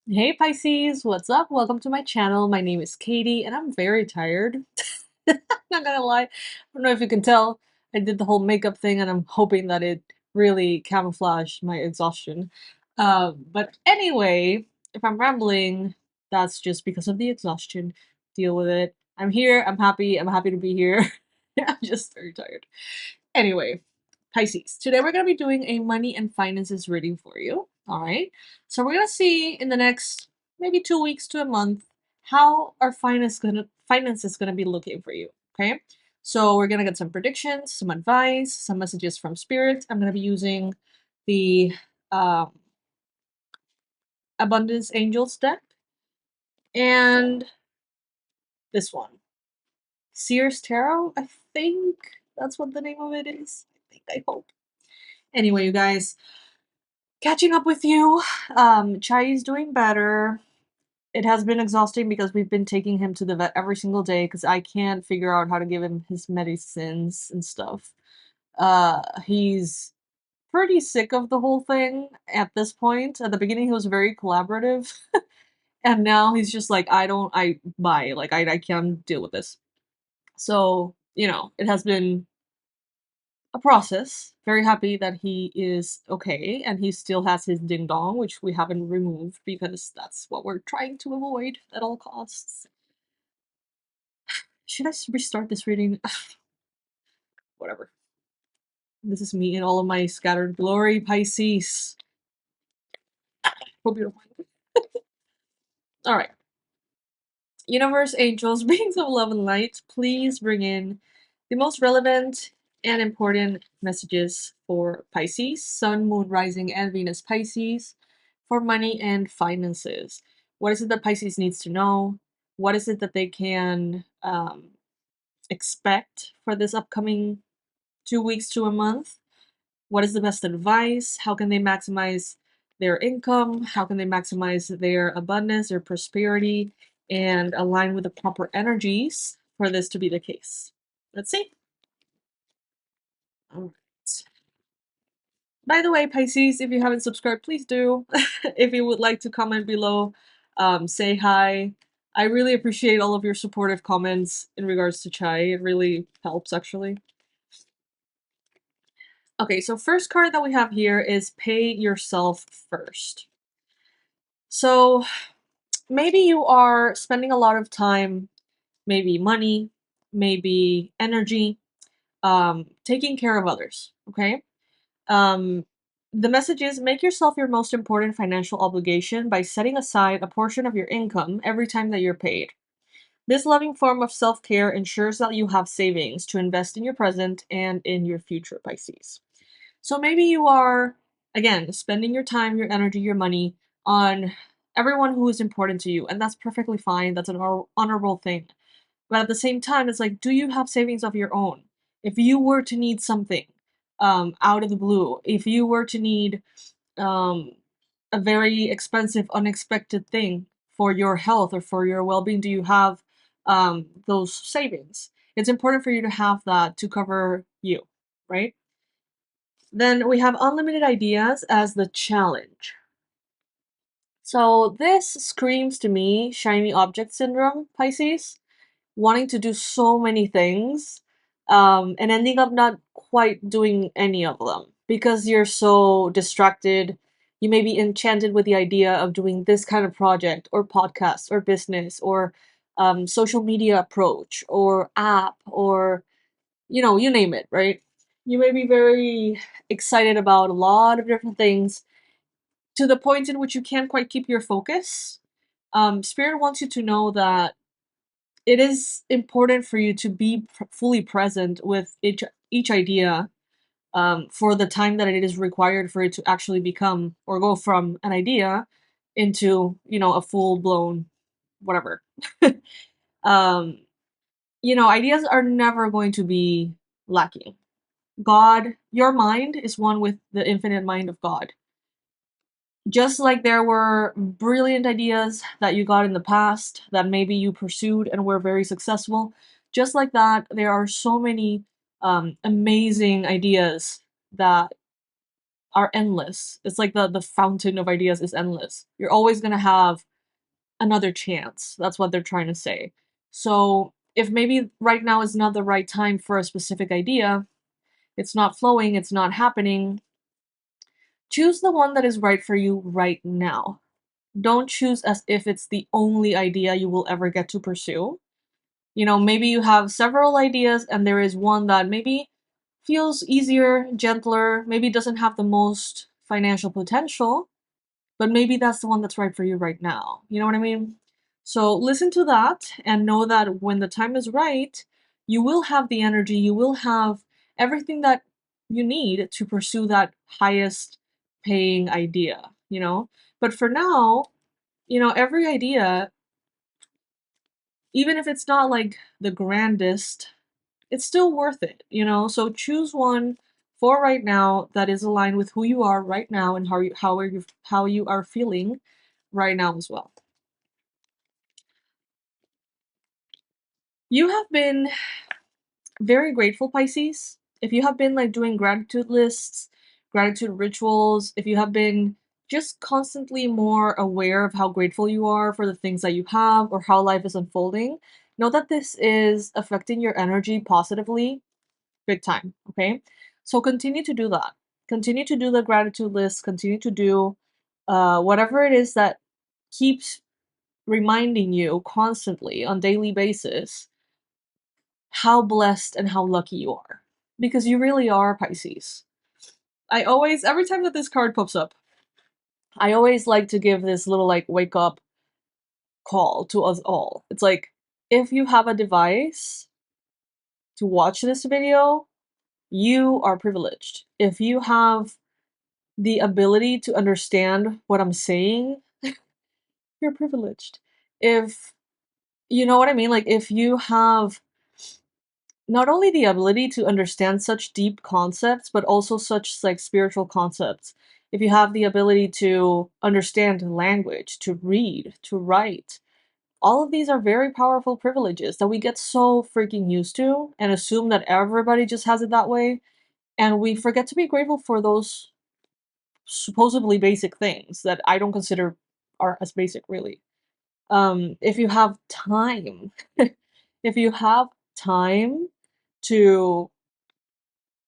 Hey Pisces, what's up? Welcome to my channel. My name is Katie and I'm very tired. Not gonna lie. I don't know if you can tell. I did the whole makeup thing and I'm hoping that it really camouflaged my exhaustion. But anyway, if I'm rambling, that's just because of the exhaustion. Deal with it. I'm here, I'm happy to be here. I'm just very tired. Anyway, Pisces, today we're going to be doing a money and finances reading for you. All right. So we're going to see in the next maybe 2 weeks to a month how our finances going to be looking for you. Okay. So we're going to get some predictions, some advice, some messages from spirit. I'm going to be using the um, Abundance Angels deck and this one, Sears Tarot. I think that's what the name of it is. I hope. Anyway, you guys, catching up with you. Chai is doing better. It has been exhausting because we've been taking him to the vet every single day because I can't figure out how to give him his medicines and stuff. He's pretty sick of the whole thing at this point. At the beginning, he was very collaborative, and now he's just like, bye. Like, I can't deal with this. So, it has been a process. Very happy that he is okay and he still has his ding dong, which we haven't removed because that's what we're trying to avoid at all costs. Should I restart this reading? Whatever. This is me in all of my scattered glory, Pisces. Hope you don't mind. All right. Universe, angels, beings of love and light, please bring in the most relevant and important messages for Pisces, Sun, Moon, Rising, and Venus Pisces for money and finances. What is it that Pisces needs to know? What is it that they can expect for this upcoming 2 weeks to a month? What is the best advice? How can they maximize their income? How can they maximize their abundance, their prosperity, and align with the proper energies for this to be the case? Let's see. All right. By the way, Pisces, if you haven't subscribed, please do. If you would like to comment below, say hi. I really appreciate all of your supportive comments in regards to Chai. It really helps, actually. Okay, so first card that we have here is Pay Yourself First. So maybe you are spending a lot of time, maybe money, maybe energy, taking care of others, okay? Um, the message is make yourself your most important financial obligation by setting aside a portion of your income every time that you're paid. This loving form of self-care ensures that you have savings to invest in your present and in your future, Pisces. So maybe you are, again, spending your time, your energy, your money on everyone who is important to you, and that's perfectly fine. That's an honorable thing. But at the same time, it's like, do you have savings of your own? If you were to need something out of the blue, if you were to need um, a very expensive, unexpected thing for your health or for your well being, do you have those savings? It's important for you to have that to cover you, right? Then we have unlimited ideas as the challenge. So this screams to me shiny object syndrome, Pisces, wanting to do so many things and ending up not quite doing any of them because you're so distracted. You may be enchanted with the idea of doing this kind of project or podcast or business or social media approach or app or you name it, right? You may be very excited about a lot of different things to the point in which you can't quite keep your focus. Spirit wants you to know that it is important for you to be fully present with each idea for the time that it is required for it to actually become or go from an idea into a full blown whatever. um, ideas are never going to be lacking. God, your mind is one with the infinite mind of God. Just like there were brilliant ideas that you got in the past that maybe you pursued and were very successful, just like that, there are so many amazing ideas that are endless. It's like the fountain of ideas is endless. You're always gonna have another chance. That's what they're trying to say. So if maybe right now is not the right time for a specific idea, it's not flowing, it's not happening, choose the one that is right for you right now. Don't choose as if it's the only idea you will ever get to pursue. You know, maybe you have several ideas and there is one that maybe feels easier, gentler, maybe doesn't have the most financial potential, but maybe that's the one that's right for you right now. You know what I mean? So listen to that and know that when the time is right, you will have the energy, you will have everything that you need to pursue that highest paying idea, you know? But for now, you know, every idea, even if it's not like the grandest, it's still worth it, you know? So choose one for right now that is aligned with who you are right now and how you are feeling right now as well. You have been very grateful, Pisces. If you have been like doing gratitude lists, gratitude rituals, if you have been just constantly more aware of how grateful you are for the things that you have or how life is unfolding, know that this is affecting your energy positively, big time, okay? So continue to do that. Continue to do the gratitude list, continue to do whatever it is that keeps reminding you constantly on daily basis how blessed and how lucky you are. Because you really are, Pisces. I always, every time that this card pops up, I always like to give this little like wake up call to us all. It's like, if you have a device to watch this video, you are privileged. If you have the ability to understand what I'm saying, you're privileged. If you know what I mean, like if you have not only the ability to understand such deep concepts, but also such like spiritual concepts. If you have the ability to understand language, to read, to write, all of these are very powerful privileges that we get so freaking used to and assume that everybody just has it that way. And we forget to be grateful for those supposedly basic things that I don't consider are as basic, really. If you have time, if you have time to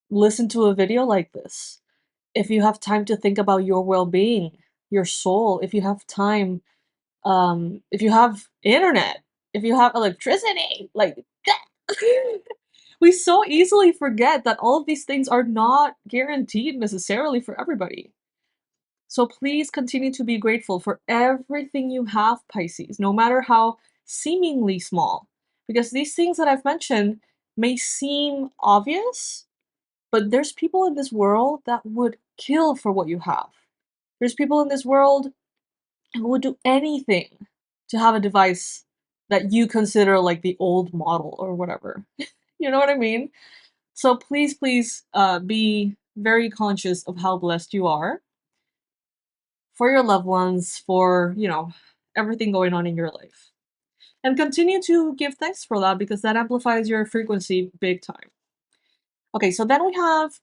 listen to a video like this, if you have time to think about your well-being, your soul, if you have time, if you have internet, if you have electricity, like we so easily forget that all of these things are not guaranteed necessarily for everybody. So please continue to be grateful for everything you have, Pisces, no matter how seemingly small. Because these things that I've mentioned may seem obvious, but there's people in this world that would kill for what you have. There's people in this world who would do anything to have a device that you consider like the old model or whatever. You know what I mean? So please, be very conscious of how blessed you are for your loved ones, for, you know, everything going on in your life. And continue to give thanks for that because that amplifies your frequency big time. Okay, so then we have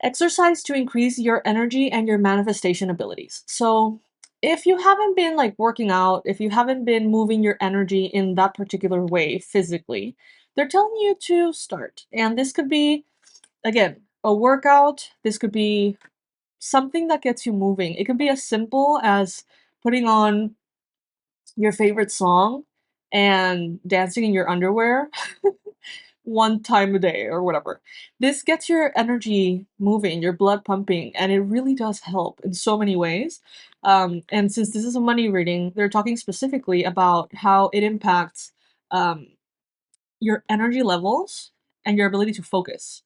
exercise to increase your energy and your manifestation abilities. So, if you haven't been like working out, if you haven't been moving your energy in that particular way physically, they're telling you to start. And this could be, again, a workout. This could be something that gets you moving. It could be as simple as putting on your favorite song and dancing in your underwear one time a day or whatever. This gets your energy moving, your blood pumping, and it really does help in so many ways. And since this is a money reading, they're talking specifically about how it impacts um, your energy levels and your ability to focus.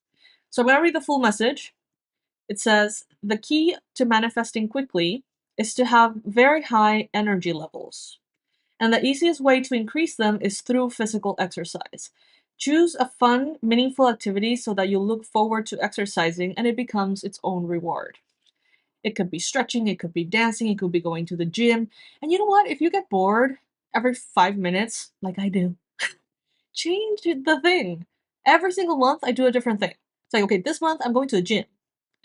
So I'm going to read the full message. It says, the key to manifesting quickly is to have very high energy levels. And the easiest way to increase them is through physical exercise. Choose a fun, meaningful activity so that you look forward to exercising and it becomes its own reward. It could be stretching, it could be dancing, it could be going to the gym. And you know what? If you get bored every 5 minutes, like I do, change the thing. Every single month, I do a different thing. It's like, okay, this month I'm going to the gym.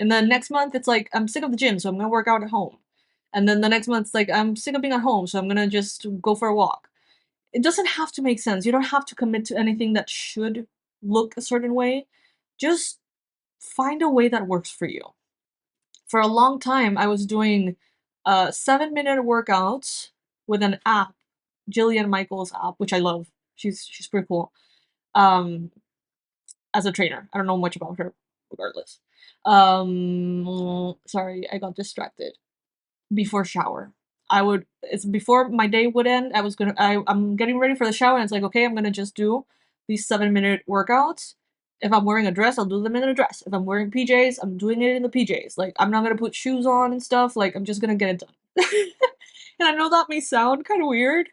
And then next month it's like I'm sick of the gym, so I'm gonna work out at home. And then the next month it's like I'm sick of being at home, so I'm gonna just go for a walk. It doesn't have to make sense. You don't have to commit to anything that should look a certain way. Just find a way that works for you. For a long time, I was doing 7-minute workouts with an app, Jillian Michaels app, which I love. She's pretty cool. Um, as a trainer, I don't know much about her, regardless. Sorry, I got distracted. Before shower, it's before my day would end. I'm getting ready for the shower, and it's like, okay, I'm gonna just do these 7-minute workouts. If I'm wearing a dress, I'll do them in a dress. If I'm wearing PJs, I'm doing it in the PJs. Like, I'm not gonna put shoes on and stuff. Like, I'm just gonna get it done. And I know that may sound kind of weird,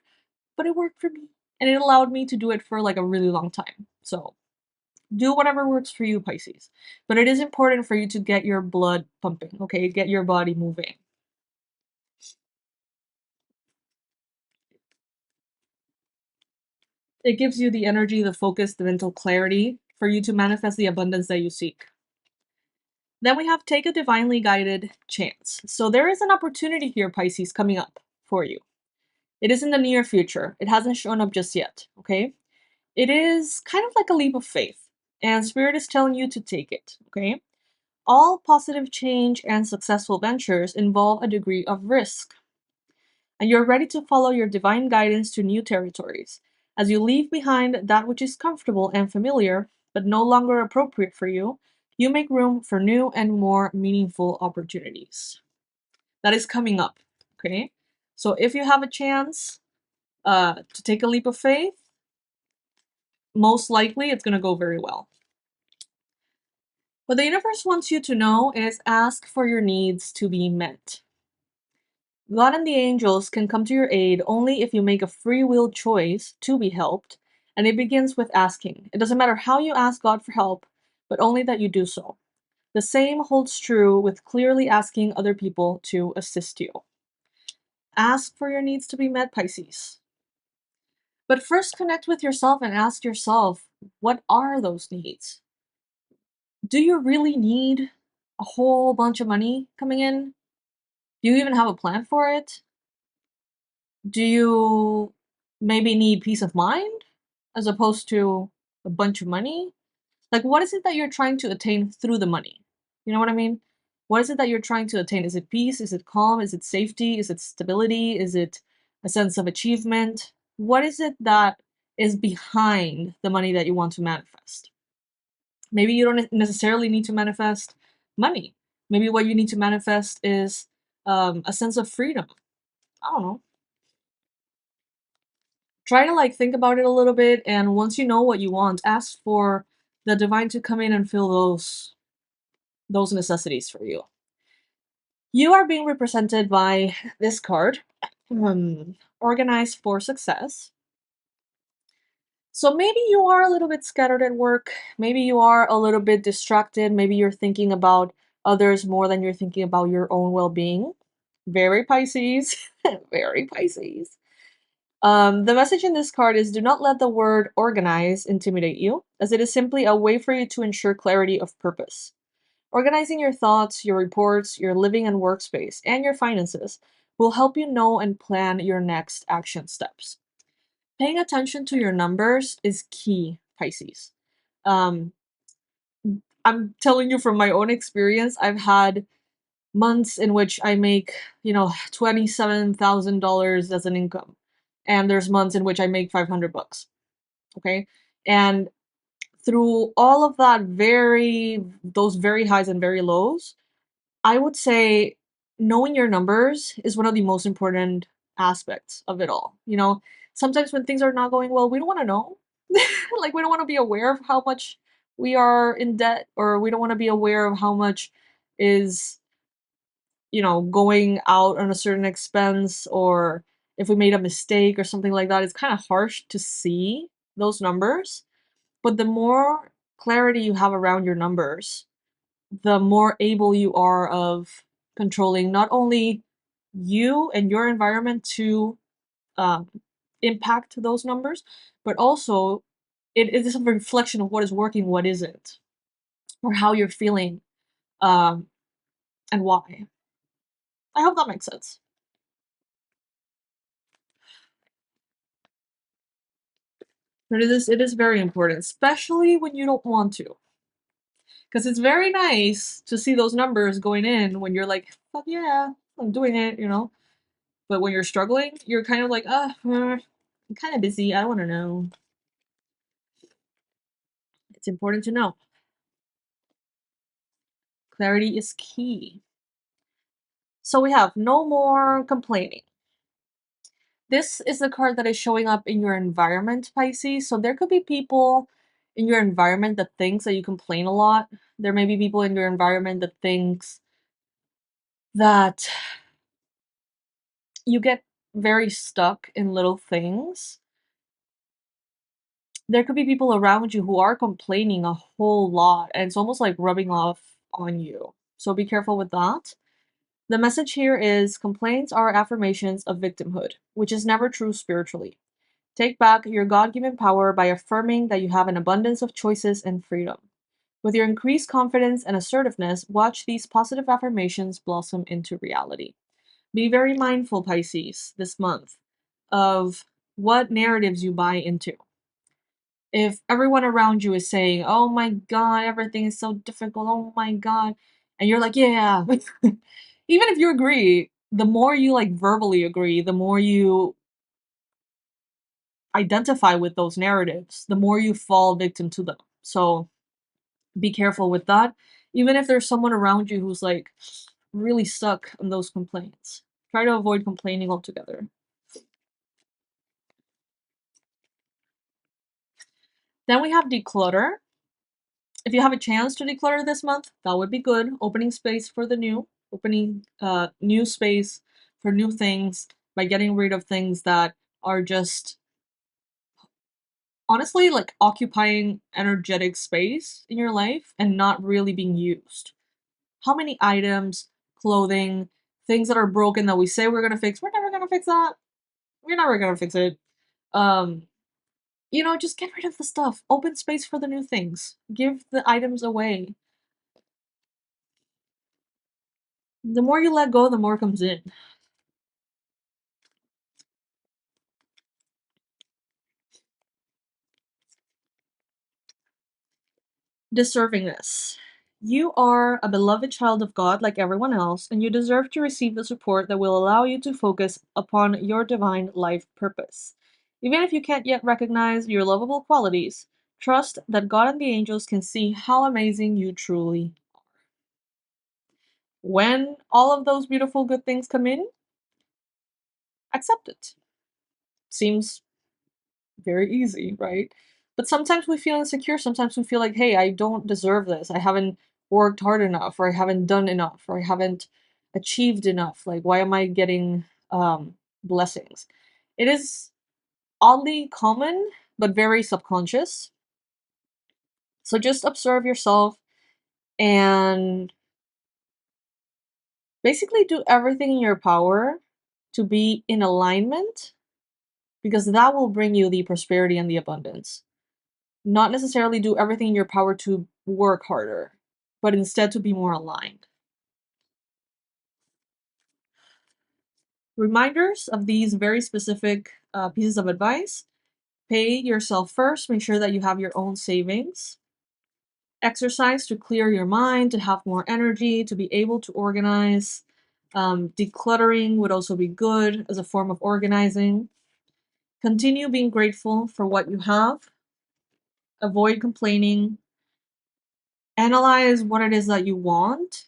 but it worked for me. And it allowed me to do it for like a really long time. So do whatever works for you, Pisces. But it is important for you to get your blood pumping, okay? Get your body moving. It gives you the energy, the focus, the mental clarity for you to manifest the abundance that you seek. Then we have take a divinely guided chance. So there is an opportunity here, Pisces, coming up for you. It is in the near future. It hasn't shown up just yet, okay? It is kind of like a leap of faith, and Spirit is telling you to take it, okay? All positive change and successful ventures involve a degree of risk, and you're ready to follow your divine guidance to new territories. As you leave behind that which is comfortable and familiar, but no longer appropriate for you, you make room for new and more meaningful opportunities. That is coming up, okay? So if you have a chance to take a leap of faith, most likely it's going to go very well. What the universe wants you to know is ask for your needs to be met. God and the angels can come to your aid only if you make a free will choice to be helped, and it begins with asking. It doesn't matter how you ask God for help, but only that you do so. The same holds true with clearly asking other people to assist you. Ask for your needs to be met, Pisces. But first connect with yourself and ask yourself, what are those needs? Do you really need a whole bunch of money coming in? Do you even have a plan for it? Do you maybe need peace of mind as opposed to a bunch of money? Like, what is it that you're trying to attain through the money? You know what I mean? What is it that you're trying to attain? Is it peace? Is it calm? Is it safety? Is it stability? Is it a sense of achievement? What is it that is behind the money that you want to manifest? Maybe you don't necessarily need to manifest money. Maybe what you need to manifest is a sense of freedom. I don't know. Try to like think about it a little bit, and once you know what you want, ask for the divine to come in and fill those necessities for you. You are being represented by this card, Organize for Success. So maybe you are a little bit scattered at work. Maybe you are a little bit distracted. Maybe you're thinking about others more than you're thinking about your own well-being. Very Pisces. Very Pisces. The message in this card is do not let the word organize intimidate you, as it is simply a way for you to ensure clarity of purpose. Organizing your thoughts, your reports, your living and workspace, and your finances will help you know and plan your next action steps. Paying attention to your numbers is key, Pisces. Um, I'm telling you from my own experience, I've had months in which I make, $27,000 as an income. And there's months in which I make $500. Okay. And through all of those very highs and very lows, I would say knowing your numbers is one of the most important aspects of it all. Sometimes when things are not going well, we don't want to know. Like, we don't want to be aware of how much we are in debt, or we don't want to be aware of how much is, going out on a certain expense, or if we made a mistake or something like that. It's kind of harsh to see those numbers. But the more clarity you have around your numbers, the more able you are of controlling not only you and your environment to um, impact those numbers, but also it is a reflection of what is working, what isn't, or how you're feeling and why. I hope that makes sense. But it is very important, especially when you don't want to. Because it's very nice to see those numbers going in when you're like, fuck yeah, I'm doing it, you know? But when you're struggling, you're kind of like, I'm kind of busy. I don't want to know. It's important to know. Clarity is key. So we have no more complaining. This is the card that is showing up in your environment, Pisces. So there could be people in your environment that thinks that you complain a lot. There may be people in your environment that thinks that you get very stuck in little things. There could be people around you who are complaining a whole lot, and it's almost like rubbing off on you. So be careful with that. The message here is complaints are affirmations of victimhood, which is never true spiritually. Take back your God given power by affirming that you have an abundance of choices and freedom. With your increased confidence and assertiveness, watch these positive affirmations blossom into reality. Be very mindful, Pisces, this month of what narratives you buy into. If everyone around you is saying, oh my God, everything is so difficult, oh my God, and you're like, yeah, even if you agree, the more you like verbally agree, the more you identify with those narratives, the more you fall victim to them. So be careful with that. Even if there's someone around you who's like really stuck on those complaints, try to avoid complaining altogether. Then we have declutter. If you have a chance to declutter this month, that would be good. Opening space for the new, opening new space for new things by getting rid of things that are just honestly like occupying energetic space in your life and not really being used. How many items, clothing, things that are broken that we say we're gonna fix, we're never gonna fix that. We're never gonna fix it. Um, just get rid of the stuff. Open space for the new things. Give the items away. The more you let go, the more comes in. Deservingness. You are a beloved child of God like everyone else, and you deserve to receive the support that will allow you to focus upon your divine life purpose. Even if you can't yet recognize your lovable qualities, trust that God and the angels can see how amazing you truly are. When all of those beautiful good things come in, accept it. Seems very easy, right? But sometimes we feel insecure. Sometimes we feel like, hey, I don't deserve this. I haven't worked hard enough, or I haven't done enough, or I haven't achieved enough. Like, why am I getting blessings? It is oddly common, but very subconscious. So just observe yourself and basically do everything in your power to be in alignment because that will bring you the prosperity and the abundance. Not necessarily do everything in your power to work harder, but instead to be more aligned. Reminders of these very specific pieces of advice: pay yourself first, make sure that you have your own savings. Exercise to clear your mind, to have more energy, to be able to organize. Decluttering would also be good as a form of organizing. Continue being grateful for what you have. Avoid complaining. Analyze what it is that you want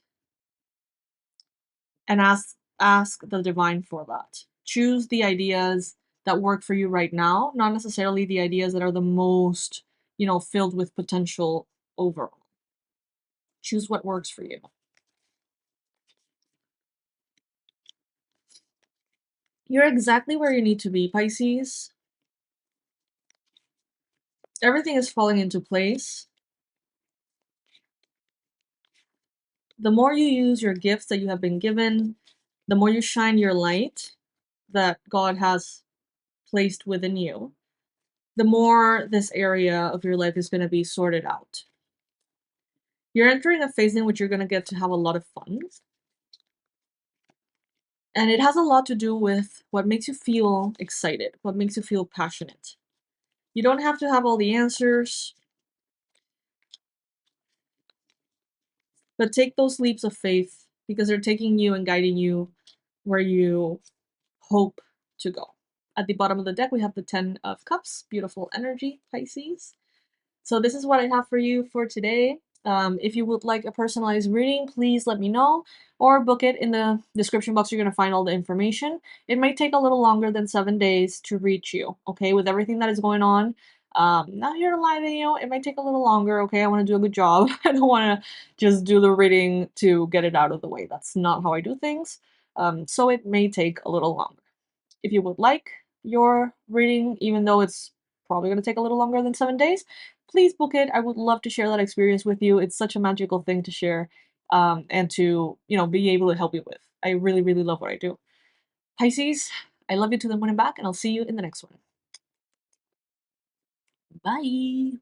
and ask the divine for that. Choose the ideas that work for you right now, not necessarily the ideas that are the most, filled with potential overall. Choose what works for you. You're exactly where you need to be, Pisces. Everything is falling into place. The more you use your gifts that you have been given, the more you shine your light that God has placed within you, the more this area of your life is going to be sorted out. You're entering a phase in which you're going to get to have a lot of fun. And it has a lot to do with what makes you feel excited, what makes you feel passionate. You don't have to have all the answers, but take those leaps of faith because they're taking you and guiding you where you hope to go. At the bottom of the deck, we have the 10 of Cups, beautiful energy, Pisces. So this is what I have for you for today. If you would like a personalized reading, please let me know or book it in the description box. You're going to find all the information. It might take a little longer than 7 days to reach you, okay, with everything that is going on. Not here to lie to you. It might take a little longer, okay? I want to do a good job. I don't want to just do the reading to get it out of the way. That's not how I do things. So it may take a little longer. If you would like your reading, even though it's probably going to take a little longer than 7 days, please book it. I would love to share that experience with you. It's such a magical thing to share and to, be able to help you with. I really, really love what I do. Pisces, I love you to the moon and back, and I'll see you in the next one. Bye.